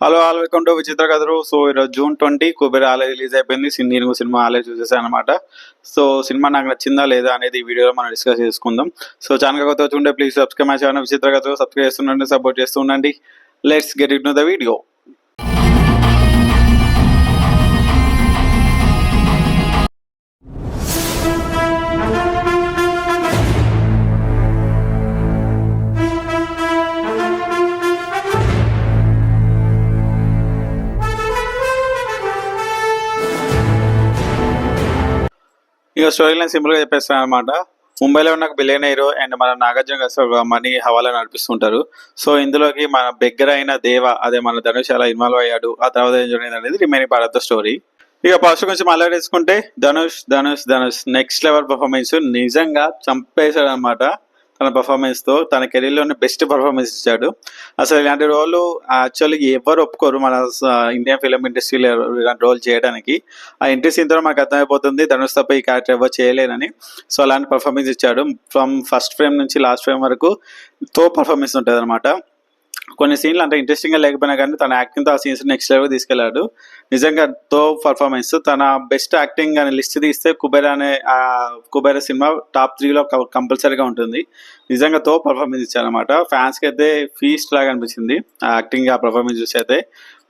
Hello all welcome to Vichitra కథలు. So ఈరోజు June 20 Kubera ఆలయ రిలీజ్ అయిపోయింది. నేను సినిమా ఆలయ చూసేసాను అనమాట. సో సినిమా నాకు నచ్చిందా లేదా అనేది ఈ వీడియోలో మనం డిస్కస్ చేసుకుందాం. సో ఛానల్ కొత్త వచ్చి ఉంటే ప్లీజ్ సబ్స్క్రైబ్ మై ఛానల్ విచిత్ర కథలు. సబ్స్క్రైబ్ చేస్తుండండి, సపోర్ట్ చేస్తూ ఉండండి. Let's get it to the video. ఇక స్టోరీ లైన్ సింపుల్గా చెప్పేస్తాను అనమాట. ముంబైలో ఉన్న బిలియన్ హీరో అండ్ మన నాగార్జున గారు ఒక మనీ హవాలా నడిపిస్తుంటారు. సో ఇందులోకి మన దగ్గర అయిన దేవ, అదే మన ధనుష్ ఎలా ఇన్వాల్వ్ అయ్యాడు, ఆ తర్వాత ఏం జరిగింది అనేది remaining part of the story. ఇక ఫస్ట్ కొంచెం మళ్ళీ తీసుకుంటే Dhanush Dhanush Dhanush next level performance, నిజంగా చంపేశాడు అనమాట. తన పర్ఫార్మెన్స్ తో తన కెరీర్ లోనే బెస్ట్ పర్ఫార్మెన్స్ ఇచ్చాడు. అసలు ఇలాంటి రోల్ యాక్చువల్లీ ఎవరు ఒప్పుకోరు మన ఇండియన్ ఫిలిం ఇండస్ట్రీలో ఇలాంటి రోల్ చేయడానికి. ఆ ఎంట్రీ సీన్ తో మనకు అర్థమైపోతుంది ధనుష్ తప్ప ఈ క్యారెక్టర్ ఎవరు చేయలేనని. సో అలాంటి పర్ఫార్మెన్స్ ఇచ్చాడు. ఫ్రమ్ ఫస్ట్ ఫ్రేమ్ నుంచి లాస్ట్ ఫ్రేమ్ వరకు తో పర్ఫార్మెన్స్ ఉంటుంది అనమాట. కొన్ని సీన్లు అంత ఇంట్రెస్టింగ్గా లేకపోయినా కానీ తన యాక్టింగ్తో ఆ సీన్స్ నెక్స్ట్ లెవెల్ తీసుకెళ్లాడు. నిజంగా తో పర్ఫార్మెన్స్, తన బెస్ట్ యాక్టింగ్ అనే లిస్ట్ తీస్తే కుబేర సినిమా టాప్ 3లో కంపల్సరీగా ఉంటుంది. నిజంగా తో పర్ఫార్మెన్స్ ఇచ్చారనమాట. ఫ్యాన్స్కి అయితే ఫీస్ట్ లాగా అనిపించింది ఆ యాక్టింగ్, ఆ పర్ఫార్మెన్స్ చూసి అయితే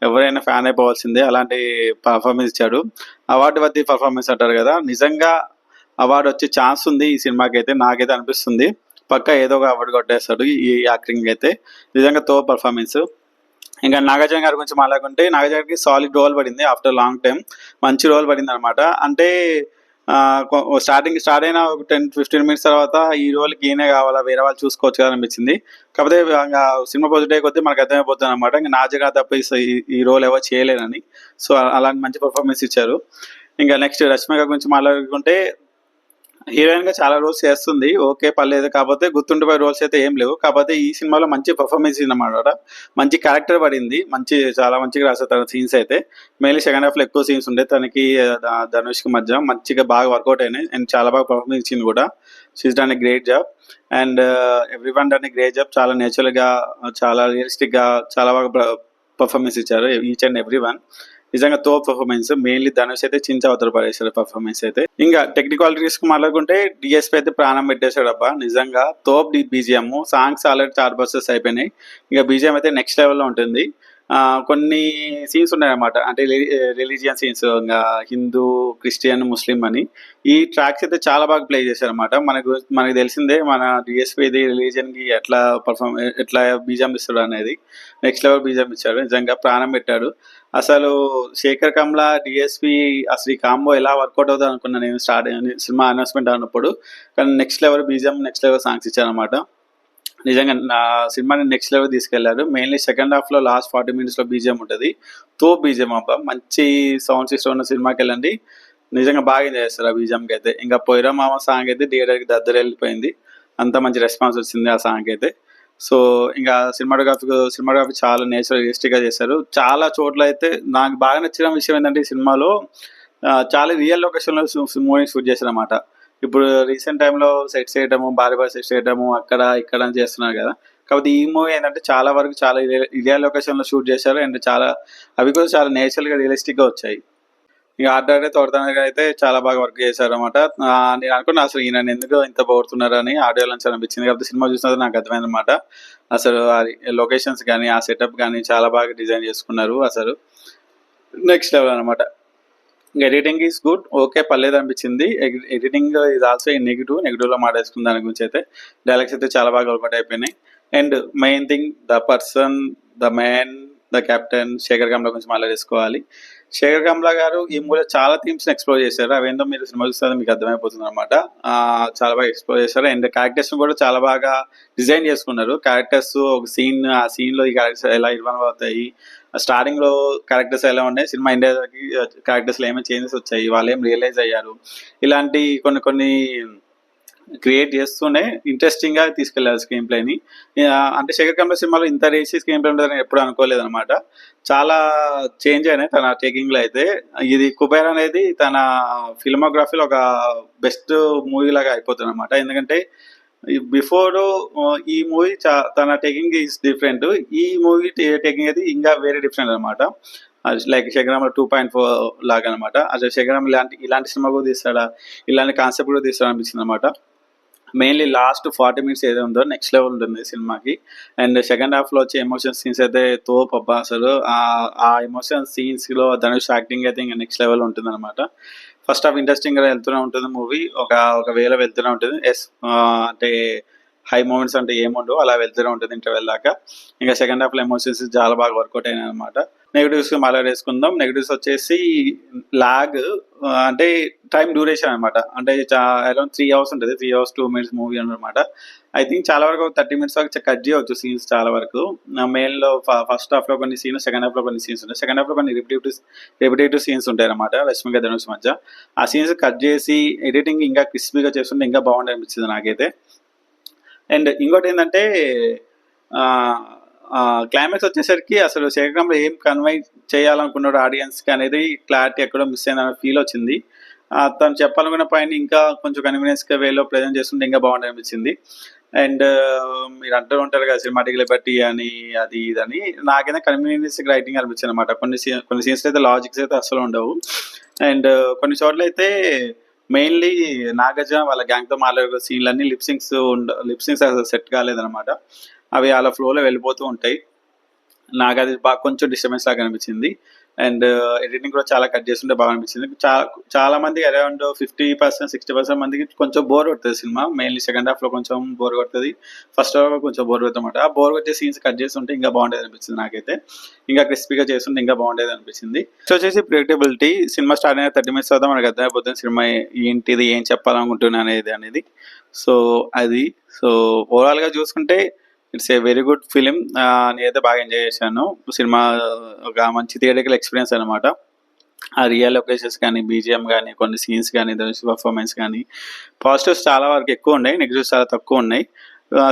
ఎవరైనా ఫ్యాన్ అయిపోవాల్సిందే. అలాంటి పర్ఫార్మెన్స్ ఇచ్చాడు. అవార్డు వద్ద పర్ఫార్మెన్స్ అంటారు కదా, నిజంగా అవార్డు వచ్చే ఛాన్స్ ఉంది ఈ సినిమాకి అయితే, నాకైతే అనిపిస్తుంది. పక్క ఏదో ఒక అవార్డు కొట్టేస్తాడు ఈ యాక్టింగ్ అయితే. నిజంగా తో పర్ఫార్మెన్స్. ఇంకా నాగార్జున గారి గురించి మాట్లాడుకుంటే, నాగార్జున గారికి సాలిడ్ రోల్ పడింది ఆఫ్టర్ లాంగ్ టైం. మంచి రోల్ పడింది అనమాట. అంటే స్టార్ట్ అయిన ఒక 10-15 మినిట్స్ తర్వాత ఈ రోల్కి ఈయనే కావాలా, వేరే వాళ్ళు చూసుకోవచ్చు కదా అనిపించింది. కాకపోతే ఇంకా సినిమా పాజిటివ్ కొద్దీ మనకు అర్థమైపోతుంది అనమాట, ఇంకా నాజగా తప్ప ఈ రోల్ ఎవరు చేయలేనని. సో అలాంటి మంచి పర్ఫార్మెన్స్ ఇచ్చారు. ఇంకా నెక్స్ట్ రష్మిక గురించి మాట్లాడుకుంటే, హీరోయిన్ గా చాలా రోల్స్ చేస్తుంది, ఓకే పర్లేదు. కాకపోతే గుర్తుండిపోయే రోల్స్ అయితే ఏం లేవు. కాకపోతే ఈ సినిమాలో మంచి పర్ఫార్మెన్స్ అన్నమాట. మంచి క్యారెక్టర్ పడింది, చాలా మంచిగా రాశారు తన సీన్స్ అయితే. మెయిన్లీ సెకండ్ హాఫ్ లో ఎక్కువ సీన్స్ ఉండే తనకి ధనుష్ కి మధ్య మంచిగా బాగా వర్కౌట్ అయినాయి అండ్ చాలా బాగా పర్ఫార్మెన్స్ ఇచ్చింది కూడా. She's done a great job and every one done a great job. చాలా నేచురల్ గా, చాలా రియలిస్టిక్ గా చాలా బాగా పర్ఫార్మెన్స్ ఇచ్చారు ఈచ్ అండ్ ఎవ్రీ వన్. నిజంగా తో పర్ఫార్మెన్స్. మెయిన్లీ ధనుష్ అయితే చించవతలు పడేశాడు పర్ఫార్మెన్స్ అయితే. ఇంకా టెక్నికాలిటీస్ కు మాట్లాడుకుంటే డిఎస్పీ అయితే ప్రాణం పెట్టేశాడు అబ్బా. నిజంగా తోప్ బీజిఎం. సాంగ్స్ ఆల్రెడీ 4 బస్సెస్ అయిపోయినాయి. ఇంకా బీజిఎం అయితే నెక్స్ట్ లెవెల్లో ఉంటుంది. కొన్ని సీన్స్ ఉన్నాయన్నమాట, అంటే రిలీజియన్ సీన్స్, ఇంకా హిందూ, క్రిస్టియన్, ముస్లిం అని. ఈ ట్రాక్స్ అయితే చాలా బాగా ప్లే చేశారన్నమాట. మనకు తెలిసిందే మన డిఎస్పీ రిలీజియన్ కి ఎట్లా బీజం ఇస్తాడు అనేది. నెక్స్ట్ లెవెల్ బీజం ఇచ్చాడు, నిజంగా ప్రాణం పెట్టాడు. అసలు శేఖర్ కమ్ల డిఎస్పి అసలు ఈ కాంబో ఎలా వర్కౌట్ అవుతుంది అనుకున్నా నేను సినిమా అనౌన్స్మెంట్ అన్నప్పుడు. కానీ నెక్స్ట్ లెవెల్ బీజం, నెక్స్ట్ లెవెల్ సాంగ్స్ ఇచ్చారనమాట. నిజంగా నా సినిమాని నెక్స్ట్ లెవెల్ తీసుకెళ్లారు. మెయిన్లీ సెకండ్ హాఫ్ లో లాస్ట్ 40 minutes లో బీజిఎం ఉంటుంది. తో బీజిఎం అబ్బా, మంచి సౌండ్ సిస్టమ్ ఉన్న సినిమాకి వెళ్ళండి, నిజంగా బాగా ఎంజాయ్ చేస్తారు ఆ బీజిఎంకి అయితే. ఇంకా పొయ్యిరా మామ సాంగ్ అయితే థియేటర్కి దద్దరు వెళ్ళిపోయింది, అంత మంచి రెస్పాన్స్ వచ్చింది ఆ సాంగ్ అయితే. సో ఇంకా సినిమాటోగ్రఫీ చాలా రియలిస్టిక్ గా చేశారు. చాలా చోట్ల అయితే నాకు బాగా నచ్చిన విషయం ఏంటంటే, ఈ సినిమాలో చాలా రియల్ లొకేషన్ లో మూవీ షూట్ చేశారు అనమాట. ఇప్పుడు రీసెంట్ టైంలో సెట్స్ చేయడము, భారీ సెట్స్ చేయడము అక్కడ ఇక్కడ అని చేస్తున్నారు కదా. కాకపోతే ఈ మూవీ ఏంటంటే చాలా వరకు చాలా రియల్ లొకేషన్ లో షూట్ చేశారు అండ్ అవి కూడా చాలా నేచురల్ గా రియలిస్టిక్ గా వచ్చాయి. ఇక ఆర్డర్ తోటతనగా అయితే చాలా బాగా వర్క్ చేశారు అనమాట. నేను అనుకున్నా అసలు ఈయన ఎందుకు ఇంత పోగొడుతున్నారు అని ఆడియో నుంచి అనిపించింది. కాబట్టి సినిమా చూసినది నాకు అర్థమైంది అనమాట. అసలు లొకేషన్స్ కానీ ఆ సెటప్ కానీ చాలా బాగా డిజైన్ చేసుకున్నారు. అసలు నెక్స్ట్ లెవెల్ అనమాట. ఎడిటింగ్ ఈజ్ గుడ్, ఓకే పర్లేదు అనిపించింది. ఎడిటింగ్ ఈజ్ ఆల్సో నెగిటివ్ లో మాట్లాడుకున్న దాని గురించి అయితే డైలాగ్స్ అయితే చాలా బాగా వర్కౌట్ అయిపోయినాయి. And main thing, the man, the captain Sekhar Kammula గురించి మాట్లాడేసుకోవాలి. శేఖర్ కమ్ల గారు ఈ మూవీలో చాలా థీమ్స్ ని ఎక్స్ప్లోర్ చేశారు. అవేందో మీరు సినిమా చూస్తే మీకు అర్థమైపోతుంది అనమాట. చాలా బాగా ఎక్స్ప్లోర్ చేశారు అండ్ క్యారెక్టర్స్ కూడా చాలా బాగా డిజైన్ చేసుకున్నారు. క్యారెక్టర్స్ ఒక ఆ సీన్ లో ఈ క్యారెక్టర్స్ ఎలా ఇన్వాల్వ్ అవుతాయి, స్టార్టింగ్ లో క్యారెక్టర్స్ ఎలా ఉన్నాయి, సినిమా ఇండియాకి క్యారెక్టర్స్ లో ఏమైనా చేంజెస్ వచ్చాయి, వాళ్ళు ఏం రియలైజ్ అయ్యారు, ఇలాంటి కొన్ని క్రియేట్ చేస్తూనే ఇంట్రెస్టింగ్ గా తీసుకెళ్లారు స్క్రీన్ ప్లేని. అంటే శేఖర్ కమ్ల సినిమాలో ఇంత రేసి స్క్రీన్ ప్లే ఉంటుందని ఎప్పుడు అనుకోలేదు అనమాట. చాలా చేంజ్ అయినాయి తన టేకింగ్ లో అయితే. ఇది కుబేర్ అనేది తన ఫిల్మోగ్రఫీలో ఒక బెస్ట్ మూవీ లాగా అయిపోతుంది అనమాట. ఎందుకంటే బిఫోర్ ఈ మూవీ తన టేకింగ్ ఈస్ డిఫరెంట్. ఈ మూవీ టేకింగ్ అయితే ఇంకా వేరే డిఫరెంట్ అనమాట. లైక్ 'శంకరామ 2.4' లాగా అనమాట. అసలు 'శంకరామ' ఇలాంటి సినిమా కూడా తీస్తాడా, ఇలాంటి కాన్సెప్ట్ కూడా తీస్తాడా అనిపించింది అనమాట. మెయిన్లీ లాస్ట్ 40 మినిట్స్ ఏదో ఉందో నెక్స్ట్ లెవెల్ ఉంటుంది సినిమాకి. అండ్ సెకండ్ హాఫ్లో వచ్చే ఎమోషన్ సీన్స్ అయితే తోపబ్బా అసలు. ఆ ఎమోషన్ సీన్స్లో ధనుష్ యాక్టింగ్ అయితే ఇంకా నెక్స్ట్ లెవెల్ ఉంటుంది అనమాట. ఫస్ట్ హాఫ్ ఇంట్రెస్టింగ్గా వెళ్తూనే ఉంటుంది మూవీ, ఒక వేలో వెళ్తూనే ఉంటుంది. అంటే హై మూమెంట్స్ అంటే ఏముండవు, అలా వెళ్తూనే ఉంటుంది ఇంటర్వెల్ దాకా. ఇంకా సెకండ్ హాఫ్లో ఎమోషన్స్ చాలా బాగా వర్కౌట్ అయినాయి అనమాట. నెగిటివ్స్ మాట్లాడేసుకుందాం. నెగిటివ్స్ వచ్చేసి లాగ్, అంటే టైం డ్యూరేషన్ అనమాట. అంటే అరౌండ్ 3 hours ఉంటుంది, 3 hours 2 minutes మూవీ అనమాట. ఐ థింక్ చాలా వరకు 30 minutes వరకు కట్ చేయవచ్చు సీన్స్ చాలా వరకు. మెయిన్లో ఫస్ట్ హాఫ్లో కొన్ని సీన్స్, సెకండ్ హాఫ్లో కొన్ని సీన్స్ ఉంటాయి. సెకండ్ హాఫ్లో కొన్ని రిపిటేటివ్ సీన్స్ ఉంటాయి అనమాట రష్మిక ధనుష్ మధ్య. ఆ సీన్స్ కట్ చేసి ఎడిటింగ్ ఇంకా క్రిస్పీగా చేస్తుంటే ఇంకా బాగుంది అనిపించింది నాకైతే. అండ్ ఇంకోటి ఏంటంటే క్లైమాక్స్ వచ్చేసరికి అసలు శేఖరంలో ఏం కన్వే చేయాలనుకున్నాడు ఆడియన్స్కి అనేది క్లారిటీ ఎక్కడో మిస్ అయిందన్న ఫీల్ వచ్చింది. తను చెప్పాలనుకున్న పాయింట్ ఇంకా కొంచెం కన్వీనియన్స్గా వేలో ప్రజెంట్ చేస్తుంటే ఇంకా బాగుంది అనిపించింది. అండ్ మీరు అంటూ ఉంటారు కదా సినిమాటిక్ లిబర్టీ అని అది ఇదని, నాకైతే కన్వీనియన్స్ రైటింగ్ అనిపించింది అనమాట. కొన్ని సీన్స్ అయితే లాజిక్స్ అయితే అసలు ఉండవు. అండ్ కొన్ని చోట్ల అయితే మెయిన్లీ నాగార్జున వాళ్ళ గ్యాంగ్తో మాట్లాడే సీన్లన్నీ లిప్సింగ్స్ అసలు సెట్ కాలేదనమాట. అవి అలా ఫ్లోలో వెళ్ళిపోతూ ఉంటాయి. నాకు అది బాగా కొంచెం డిస్టర్బెన్స్ లాగా అనిపించింది. అండ్ ఎడిటింగ్ కూడా చాలా కట్ చేస్తుంటే బాగా అనిపించింది. చాలా మంది అరౌండ్ 50%, 60% మందికి కొంచెం బోర్ కొడుతుంది సినిమా. మెయిన్లీ సెకండ్ హాఫ్లో కొంచెం బోర్ కొడుతుంది, ఫస్ట్ హాఫ్లో కొంచెం బోర్ కొడుతుంది అనమాట. ఆ బోర్ కొట్టే సీన్స్ కట్ చేస్తుంటే ఇంకా బాగుండేది అనిపించింది నాకైతే. ఇంకా క్రిస్పీగా చేస్తుంటే ఇంకా బాగుండేది అనిపించింది. సో వచ్చేసి ప్రెడిక్టబిలిటీ. సినిమా స్టార్ట్ అయిన 30 minutes తర్వాత మనకు అర్థమైపోతుంది సినిమా ఏంటిది, ఏం చెప్పాలనుకుంటున్నా అనేది. సో అది ఓవరాల్గా చూసుకుంటే it's a very good film. నేనైతే బాగా ఎంజాయ్ చేశాను. సినిమా ఒక మంచి థియేటర్కల్ ఎక్స్పీరియన్స్ అనమాట. ఆ రియల్ లొకేషన్స్ కానీ, బీజిఎం కానీ, కొన్ని సీన్స్ కానీ, ధనుష్ పర్ఫార్మెన్స్ కానీ, పాజిటివ్స్ చాలా వరకు ఎక్కువ ఉన్నాయి, నెగిటివ్స్ చాలా తక్కువ ఉన్నాయి.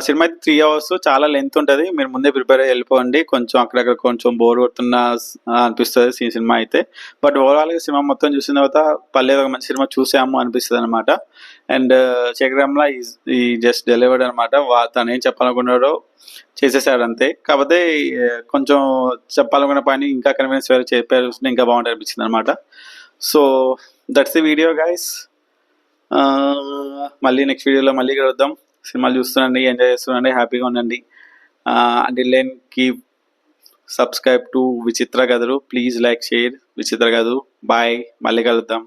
సినిమా అయితే 3 hours, చాలా లెంత్ ఉంటుంది. మీరు ముందే ప్రిపేర్ అయ్యి వెళ్ళిపోండి. కొంచెం అక్కడక్కడ కొంచెం బోర్ కొడుతున్న అనిపిస్తుంది సినిమా అయితే. బట్ ఓవరాల్గా సినిమా మొత్తం చూసిన తర్వాత పర్లేదు, ఒక మంచి సినిమా చూసాము అనిపిస్తుంది అనమాట. అండ్ శేఖరంలా ఈ జస్ట్ డెలివర్డ్ అనమాట. తను ఏం చెప్పాలనుకున్నాడో చేసేసాడు అంతే. కాకపోతే కొంచెం చెప్పాలనుకున్న పని ఇంకా కన్వీనియన్స్ వేరే చెప్పారు, ఇంకా బాగుంటుంది అనిపించింది అనమాట. So that's the video guys. మళ్ళీ నెక్స్ట్ వీడియోలో మళ్ళీ కలుద్దాం. సినిమాలు చూస్తుండండి, ఎంజాయ్ చేస్తుండండి, హ్యాపీగా ఉండండి. Until then keep subscribe to Vichitra Kathalu. Please like, share విచిత్ర కథలు. బాయ్, మళ్ళీ కలుద్దాం.